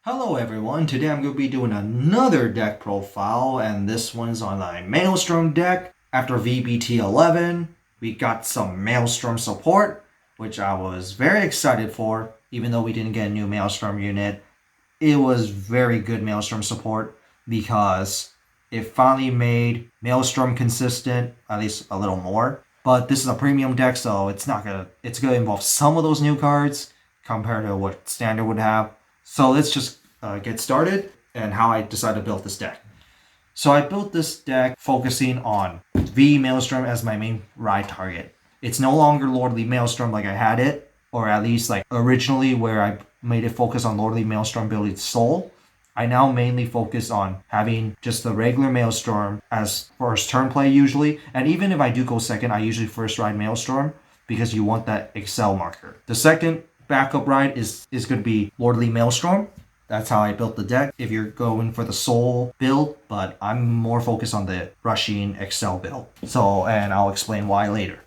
Hello everyone, today I'm going to be doing another deck profile, and this one's on the Maelstrom deck. After V-BT11, we got some Maelstrom support, which I was very excited for, even though we didn't get a new Maelstrom unit. It was very good Maelstrom support because it finally made Maelstrom consistent, at least a little more. But this is a premium deck, so it's gonna involve some of those new cards compared to what standard would have. So let's just get started and how I decided to build this deck. So I built this deck focusing on V Maelstrom as my main ride target. It's no longer Lordly Maelstrom like I had it, or at least like originally where I made it focus on Lordly Maelstrom building Soul. I now mainly focus on having just the regular Maelstrom as first turn play usually. And even if I do go second, I usually first ride Maelstrom because you want that Excel marker. The second backup ride is going to be Lordly Maelstrom. That's how I built the deck if you're going for the Soul build, but I'm more focused on the rushing Excel build. So, and I'll explain why later.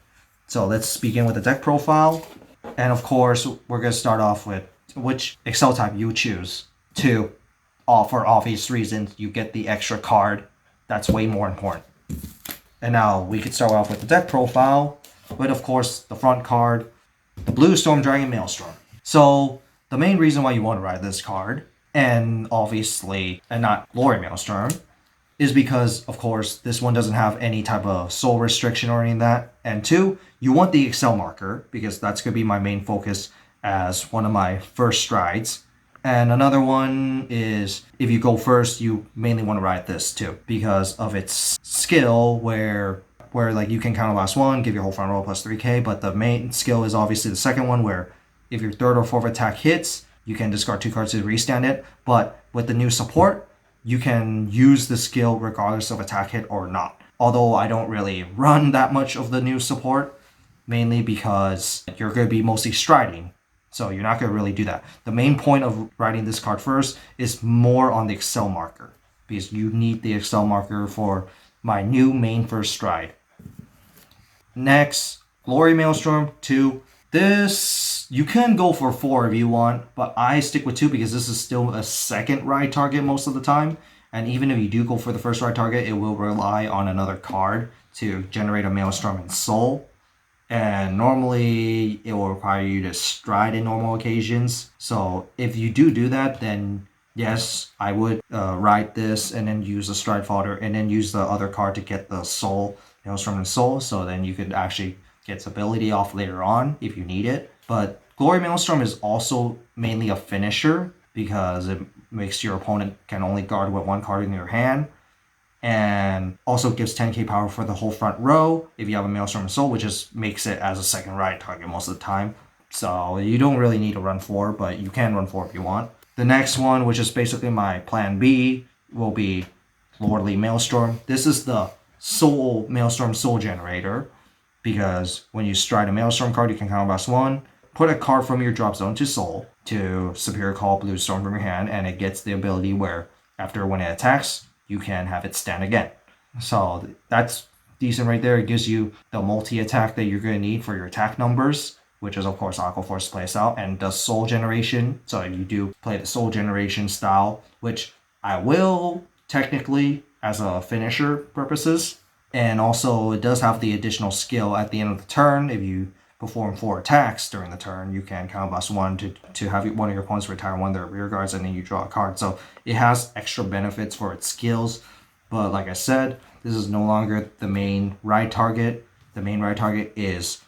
So let's begin with the deck profile. And of course, we're going to start off with which Excel type you choose to. For obvious reasons, you get the extra card. That's way more important. And now we could start off with the deck profile, with of course the front card, the Blue Storm Dragon Maelstrom. So the main reason why you want to ride this card, and obviously, and not Glory Maelstrom, is because of course this one doesn't have any type of soul restriction or any of that. And two, you want the Excel marker because that's going to be my main focus as one of my first strides. And another one is if you go first, you mainly want to ride this too because of its skill where like you can counter last one, give your whole front row plus 3k, but the main skill is obviously the second one where if your third or fourth attack hits, you can discard 2 cards to restand it. But with the new support, you can use the skill regardless of attack hit or not. Although I don't really run that much of the new support, mainly because you're going to be mostly striding. So you're not going to really do that. The main point of writing this card first is more on the Excel marker because you need the Excel marker for my new main first stride. Next, Glory Maelstrom 2. This, you can go for 4 if you want, but I stick with 2 because this is still a second ride target most of the time. And even if you do go for the first ride target, it will rely on another card to generate a Maelstrom in Soul. And normally it will require you to stride in normal occasions. So if you do that, then yes, I would ride this and then use the stride fodder and then use the other card to get the Soul, Maelstrom and Soul. So then you could actually get its ability off later on if you need it. But Glory Maelstrom is also mainly a finisher because it makes your opponent can only guard with 1 card in your hand. And also gives 10k power for the whole front row if you have a Maelstrom and Soul, which just makes it as a second ride target most of the time. So you don't really need to run 4, but you can run 4 if you want. The next one, which is basically my plan B, will be Lordly Maelstrom. This is the Soul Maelstrom Soul Generator, because when you stride a Maelstrom card, you can counterblast 1, put a card from your drop zone to Soul to Superior Call Blue Storm from your hand, and it gets the ability where after when it attacks, you can have it stand again. So that's decent right there. It gives you the multi-attack that you're going to need for your attack numbers, which is of course Aqua Force plays out, and does Soul Generation. So if you do play the Soul Generation style, which I will technically as a finisher purposes, and also it does have the additional skill at the end of the turn. If you perform 4 attacks during the turn, you can counterblast 1 to have one of your opponents retire 1 of their rear guards, and then you draw a card. So it has extra benefits for its skills. But like I said, this is no longer the main ride target. The main ride target is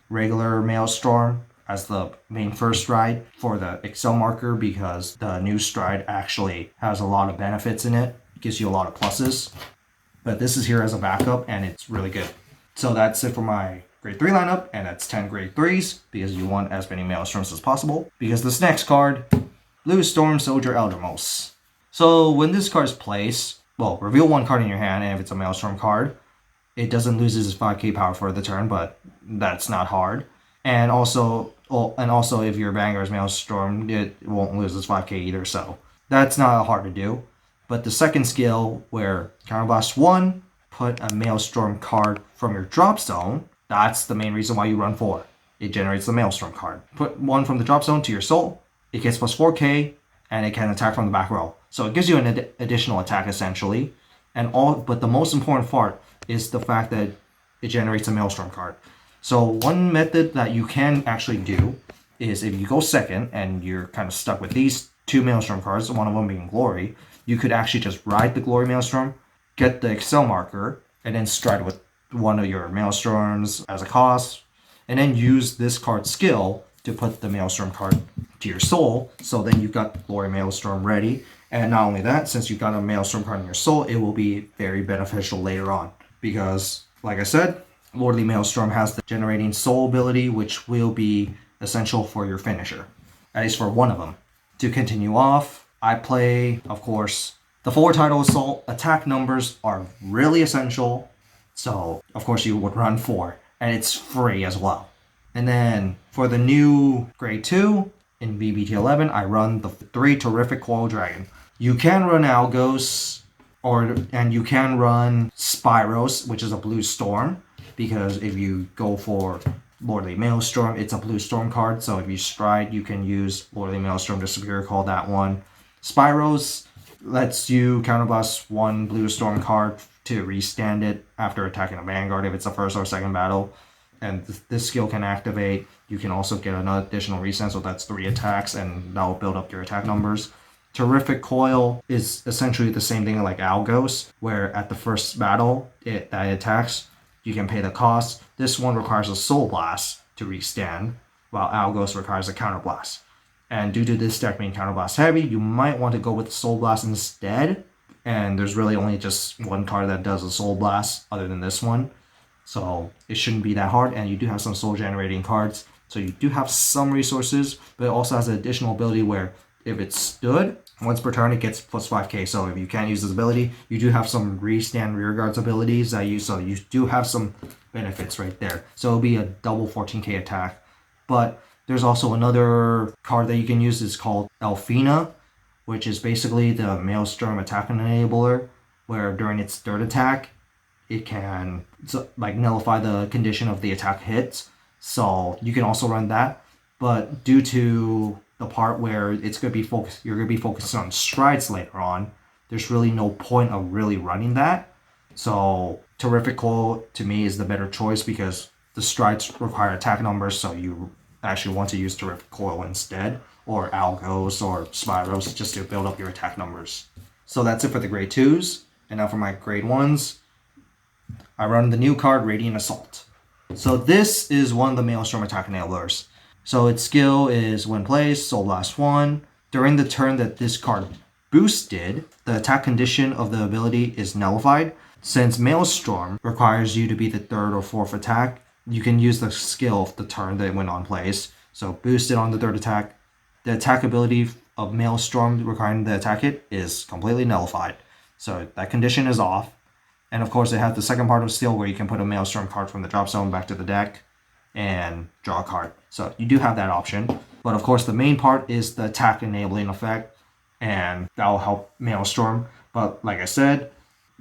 regular Maelstrom as the main first ride for the Excel marker because the new stride actually has a lot of benefits in it. It gives you a lot of pluses. But this is here as a backup, and it's really good. So that's it for my grade 3 lineup, and that's 10 grade 3s because you want as many Maelstroms as possible. Because this next card, Blue Storm Soldier Eldermost. So when this card is placed, well, reveal 1 card in your hand, and if it's a Maelstrom card, it doesn't lose its 5k power for the turn, but that's not hard. And also if your Vanguard's Maelstrom, it won't lose its 5k either, so that's not hard to do. But the second skill, where counterblast 1, put a Maelstrom card from your drop zone, that's the main reason why you run 4. It generates the Maelstrom card. Put 1 from the drop zone to your Soul. It gets plus 4k, and it can attack from the back row. So it gives you an additional attack essentially. But the most important part is the fact that it generates a Maelstrom card. So one method that you can actually do is if you go second and you're kind of stuck with these two Maelstrom cards, one of them being Glory, you could actually just ride the Glory Maelstrom, get the Excel marker, and then stride with one of your Maelstroms as a cost, and then use this card skill to put the Maelstrom card to your soul. So then you've got Glory Maelstrom ready. And not only that, since you've got a Maelstrom card in your soul, it will be very beneficial later on. Because, like I said, Lordly Maelstrom has the generating soul ability, which will be essential for your finisher. At least for one of them. To continue off, I play, of course, the 4 Tidal Assault. Attack numbers are really essential. So, of course, you would run 4. And it's free as well. And then, for the new Grade 2, in V-BT11, I run the 3 Terrific Coil Dragon. You can run Algos, and you can run Spyros, which is a blue storm, because if you go for Lordly Maelstrom, it's a blue storm card, so if you stride, you can use Lordly Maelstrom to Superior Call that one. Spyros lets you counterblast 1 blue storm card to restand it after attacking a Vanguard if it's a first or second battle. And this skill can activate. You can also get an additional restand, so that's 3 attacks, and that will build up your attack numbers. Terrific Coil is essentially the same thing like Algos, where at the first battle that attacks, you can pay the cost. This one requires a Soul Blast to restand, while Algos requires a Counterblast. And due to this deck being Counterblast heavy, you might want to go with Soul Blast instead. And there's really only just one card that does a Soul Blast other than this one. So it shouldn't be that hard, and you do have some soul generating cards. So you do have some resources, but it also has an additional ability where if it's stood, once per turn it gets plus 5k. So if you can't use this ability, you do have some restand rearguards abilities that so you do have some benefits right there. So it'll be a double 14k attack. But there's also another card that you can use. It's called Elfina, which is basically the Maelstrom attack enabler, where during its third attack, it can nullify the condition of the attack hits. So you can also run that. But due to the part where it's going to be focused, you're going to be focused on strides later on, there's really no point of really running that. So Terrific Coil to me is the better choice because the strides require attack numbers, so you actually want to use Terrific Coil instead, or Algos or Spyros just to build up your attack numbers. So that's it for the grade 2s. And now for my grade 1s, I run the new card Radiant Assault. So this is one of the Maelstrom attack enablers. So its skill is when placed, Soul Blast 1. During the turn that this card boosted, the attack condition of the ability is nullified. Since Maelstrom requires you to be the 3rd or 4th attack, you can use the skill of the turn that it went on place. So boosted on the 3rd attack. The attack ability of Maelstrom requiring the attack hit is completely nullified. So that condition is off. And of course it has the second part of skill where you can put a Maelstrom card from the drop zone back to the deck and draw a card. So you do have that option. But of course the main part is the attack enabling effect, and that will help Maelstrom. But like I said,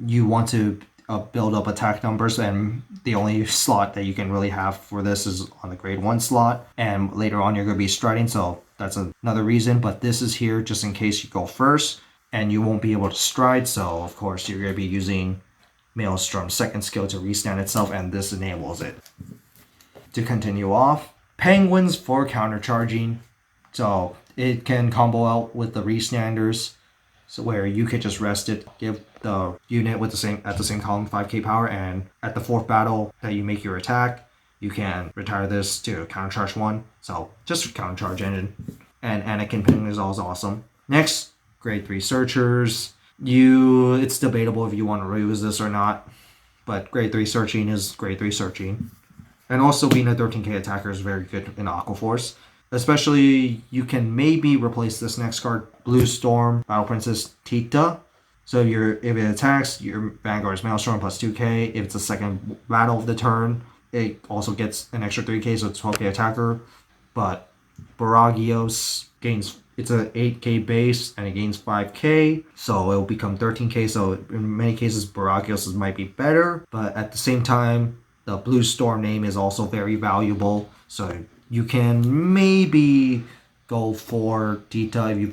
you want to build up attack numbers, and the only slot that you can really have for this is on the grade 1 slot, and later on you're going to be striding, so that's another reason. But this is here just in case you go first and you won't be able to stride, so of course you're going to be using Maelstrom's second skill to restand itself, and this enables it. To continue off, Penguins for countercharging. So it can combo out with the restanders, so where you could just rest it, give the unit with the same column 5k power, and at the 4th battle that you make your attack, you can retire this to countercharge 1. So just countercharge engine. And Anakin Penguin is also awesome. Next, grade 3 searchers. It's debatable if you want to reuse this or not, but grade 3 searching is grade 3 searching. And also being a 13k attacker is very good in Aqua Force. Especially, you can maybe replace this next card, Blue Storm, Battle Princess Tita. So if it attacks, your Vanguard's Maelstrom plus 2k. If it's the second battle of the turn, it also gets an extra 3k, so it's 12k attacker. But Baragios it's an 8k base, and it gains 5k, so it will become 13k. So in many cases, Baragios might be better, but at the same time, the Blue Storm name is also very valuable, so you can maybe go for Tita if you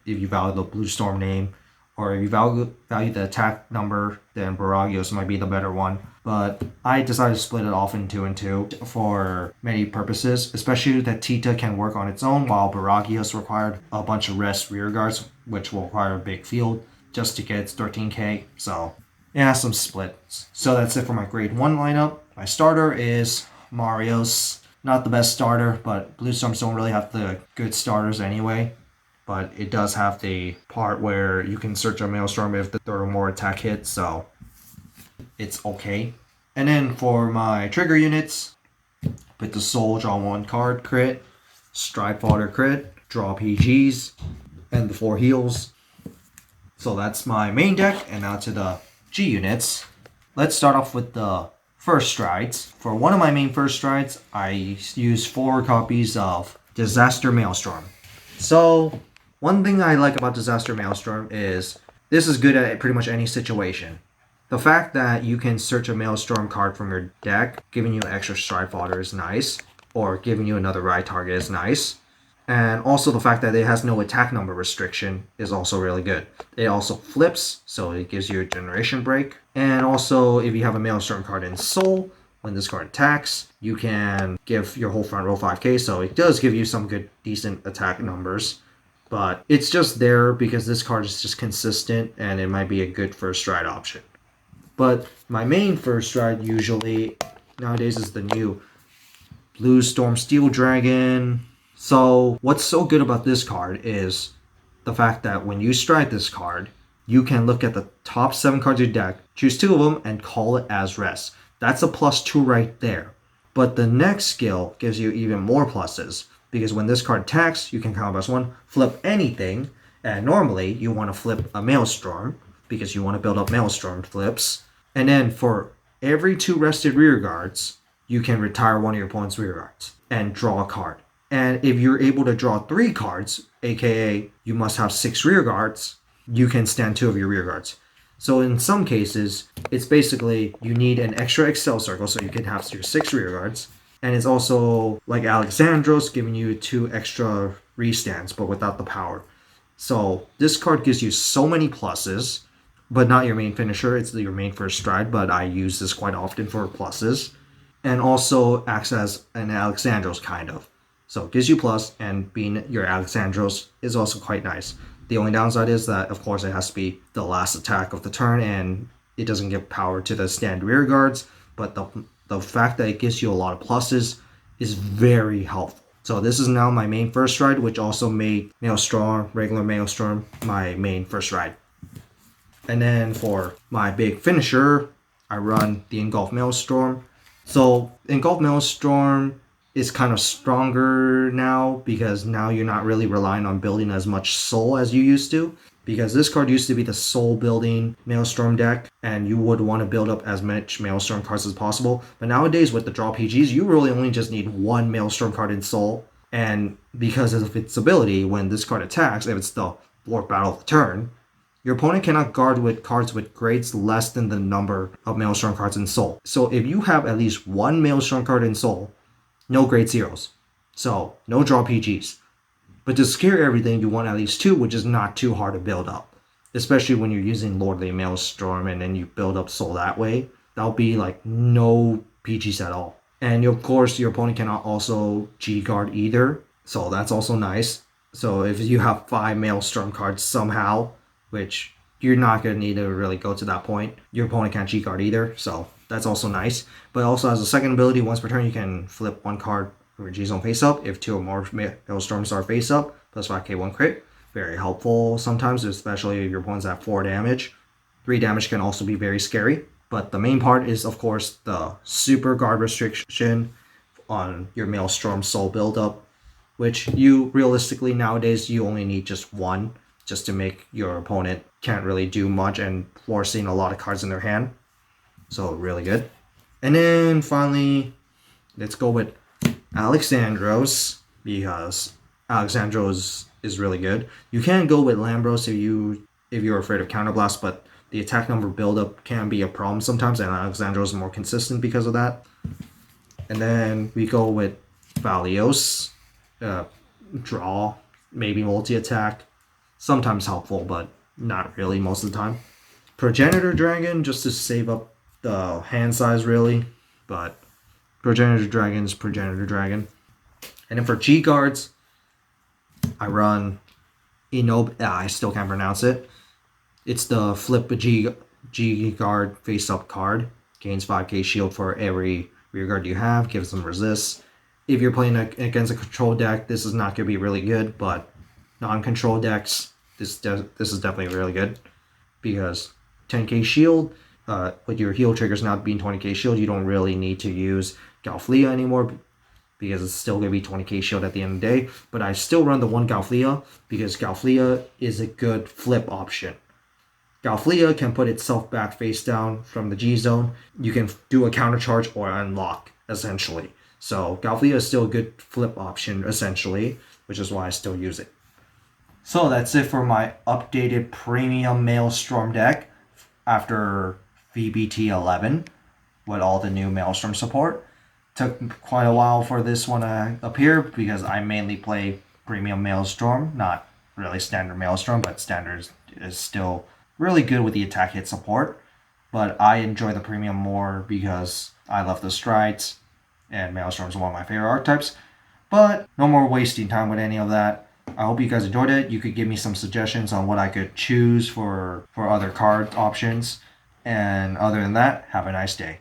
if you value the Blue Storm name, or if you value the attack number, then Baragios might be the better one. But I decided to split it off in 2 and 2 for many purposes, especially that Tita can work on its own, while Baragios required a bunch of rest rear guards, which will require a big field just to get its 13k. So it has some splits. So that's it for my grade 1 lineup. My starter is Marios. Not the best starter, but Blue Storms don't really have the good starters anyway. But it does have the part where you can search a Maelstrom if there are more attack hits, so it's okay. And then for my trigger units, put the Soul, draw 1 card crit, Stride Fodder crit, draw PGs, and the 4 heals. So that's my main deck, and now to the G units. Let's start off with the first strides. For one of my main first strides, I use 4 copies of Disaster Maelstrom. So one thing I like about Disaster Maelstrom is this is good at pretty much any situation. The fact that you can search a Maelstrom card from your deck, giving you extra stride fodder is nice, or giving you another ride target is nice. And also the fact that it has no attack number restriction is also really good. It also flips, so it gives you a generation break. And also if you have a Maelstrom card in Soul, when this card attacks, you can give your whole front row 5k, so it does give you some good, decent attack numbers. But it's just there because this card is just consistent and it might be a good first stride option. But my main first stride usually nowadays is the new Blue Storm Steel Dragon. So what's so good about this card is the fact that when you stride this card, you can look at the top 7 cards of your deck, choose 2 of them, and call it as rest. That's a +2 right there. But the next skill gives you even more pluses, because when this card attacks, you can combo +1, flip anything, and normally you want to flip a Maelstrom, because you want to build up Maelstrom flips. And then for every 2 rested rear guards, you can retire one of your opponent's rear guards and draw a card. And if you're able to draw 3 cards, aka you must have 6 rear guards, you can stand 2 of your rear guards. So in some cases, it's basically you need an extra Excel circle so you can have your 6 rear guards. And it's also like Alexandros giving you 2 extra restands, but without the power. So this card gives you so many pluses, but not your main finisher. It's your main first stride, but I use this quite often for pluses. And also acts as an Alexandros kind of. So it gives you plus, and being your Alexandros is also quite nice. The only downside is that, of course, it has to be the last attack of the turn, and it doesn't give power to the stand rear guards, but the fact that it gives you a lot of pluses is very helpful. So this is now my main first stride, which also made Maelstrom, regular Maelstrom, my main first stride. And then for my big finisher, I run the Engulf Maelstrom. So Engulf Maelstrom is kind of stronger now because now you're not really relying on building as much soul as you used to, because this card used to be the soul building Maelstrom deck and you would want to build up as much Maelstrom cards as possible. But nowadays with the draw PGs, you really only just need 1 Maelstrom card in soul, and because of its ability, when this card attacks, if it's the 4th battle of the turn, your opponent cannot guard with cards with grades less than the number of Maelstrom cards in soul. So if you have at least 1 Maelstrom card in soul, no grade 0s. So, no draw PGs. But to scare everything, you want at least 2, which is not too hard to build up. Especially when you're using Lordly Maelstrom and then you build up soul that way. That'll be like no PGs at all. And of course, your opponent cannot also G-guard either. So that's also nice. So if you have 5 Maelstrom cards somehow, which you're not going to need to really go to that point, your opponent can't G-guard either. So that's also nice. But also as a second ability, once per turn, you can flip 1 card from your G-Zone face up if 2 or more Maelstroms are face up, plus 5k 1 crit. Very helpful sometimes, especially if your opponent's at 4 damage. 3 damage can also be very scary. But the main part is, of course, the super guard restriction on your Maelstrom soul buildup, which you realistically nowadays you only need just 1 just to make your opponent can't really do much and forcing a lot of cards in their hand. So really good. And then finally, let's go with Alexandros, because Alexandros is really good. You can go with Lambros if you're afraid of counterblast, but the attack number buildup can be a problem sometimes, and Alexandros is more consistent because of that. And then we go with Valios, draw, maybe multi-attack. sometimes helpful, but not really most of the time. Progenitor Dragon, just to save up the hand size, really. But Progenitor Dragon is Progenitor Dragon. And then for G guards, I run I still can't pronounce it. It's the flip a G guard face up card. Gains 5k shield for every rear guard you have. Gives them resist. If you're playing against a control deck, this is not going to be really good. But non-control decks, this is definitely really good. Because 10k shield, with your heal triggers not being 20k shield, you don't really need to use Galflia anymore. Because it's still going to be 20k shield at the end of the day. But I still run the one Galflia because Galflia is a good flip option. Galflia can put itself back face down from the G zone. You can do a counter charge or unlock, essentially. So Galflia is still a good flip option, essentially, which is why I still use it. So that's it for my updated premium Maelstrom deck after V-BT11 with all the new Maelstrom support. Took quite a while for this one to appear because I mainly play premium Maelstrom, not really standard Maelstrom, but standard is still really good with the attack hit support. But I enjoy the premium more because I love the strides, and Maelstrom is one of my favorite archetypes. But no more wasting time with any of that. I hope you guys enjoyed it. You could give me some suggestions on what I could choose for other card options. And other than that, have a nice day.